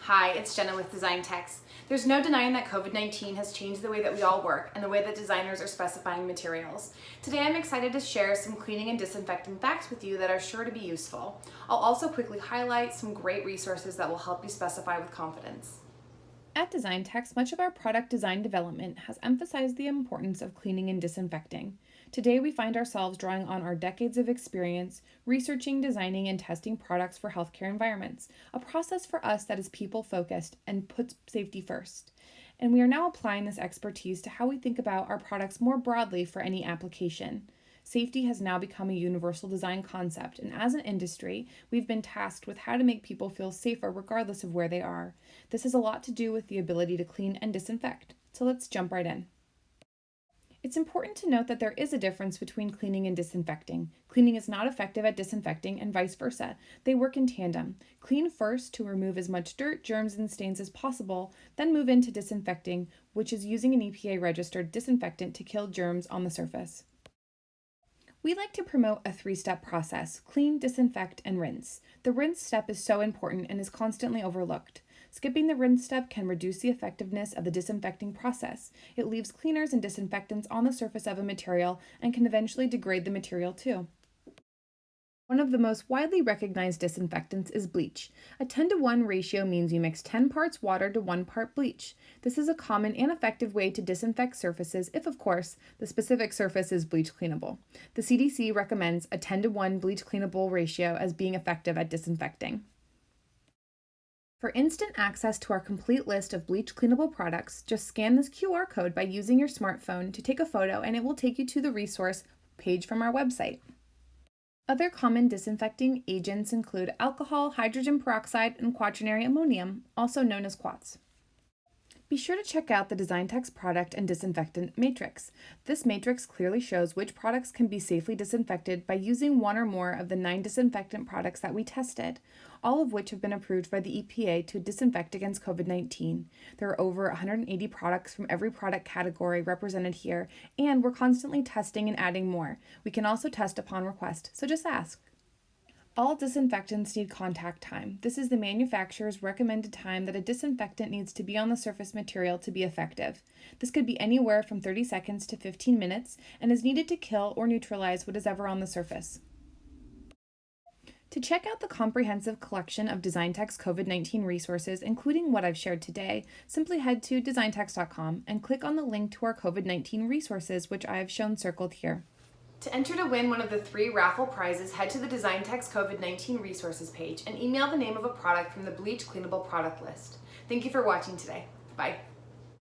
Hi, it's Jenna with Designtex. There's no denying that COVID-19 has changed the way that we all work and the way that designers are specifying materials. Today I'm excited to share some cleaning and disinfecting facts with you that are sure to be useful. I'll also quickly highlight some great resources that will help you specify with confidence. At Designtex, much of our product design development has emphasized the importance of cleaning and disinfecting. Today, we find ourselves drawing on our decades of experience researching, designing, and testing products for healthcare environments, a process for us that is people-focused and puts safety first. And we are now applying this expertise to how we think about our products more broadly for any application. Safety has now become a universal design concept, and as an industry, we've been tasked with how to make people feel safer regardless of where they are. This has a lot to do with the ability to clean and disinfect. So let's jump right in. It's important to note that there is a difference between cleaning and disinfecting. Cleaning is not effective at disinfecting and vice versa. They work in tandem. Clean first to remove as much dirt, germs, and stains as possible, then move into disinfecting, which is using an EPA-registered disinfectant to kill germs on the surface. We like to promote a three-step process: clean, disinfect, and rinse. The rinse step is so important and is constantly overlooked. Skipping the rinse step can reduce the effectiveness of the disinfecting process. It leaves cleaners and disinfectants on the surface of a material and can eventually degrade the material too. One of the most widely recognized disinfectants is bleach. A 10-to-1 ratio means you mix 10 parts water to 1 part bleach. This is a common and effective way to disinfect surfaces if, of course, the specific surface is bleach cleanable. The CDC recommends a 10-to-1 bleach cleanable ratio as being effective at disinfecting. For instant access to our complete list of bleach cleanable products, just scan this QR code by using your smartphone to take a photo, and it will take you to the resource page from our website. Other common disinfecting agents include alcohol, hydrogen peroxide, and quaternary ammonium, also known as quats. Be sure to check out the Designtex product and disinfectant matrix. This matrix clearly shows which products can be safely disinfected by using one or more of the 9 disinfectant products that we tested, all of which have been approved by the EPA to disinfect against COVID-19. There are over 180 products from every product category represented here, and we're constantly testing and adding more. We can also test upon request, so just ask. All disinfectants need contact time. This is the manufacturer's recommended time that a disinfectant needs to be on the surface material to be effective. This could be anywhere from 30 seconds to 15 minutes and is needed to kill or neutralize what is ever on the surface. To check out the comprehensive collection of Designtex COVID-19 resources, including what I've shared today, simply head to designtex.com and click on the link to our COVID-19 resources, which I have shown circled here. To enter to win one of the 3 raffle prizes, head to the Designtex COVID-19 resources page and email the name of a product from the Bleach Cleanable product list. Thank you for watching today. Bye.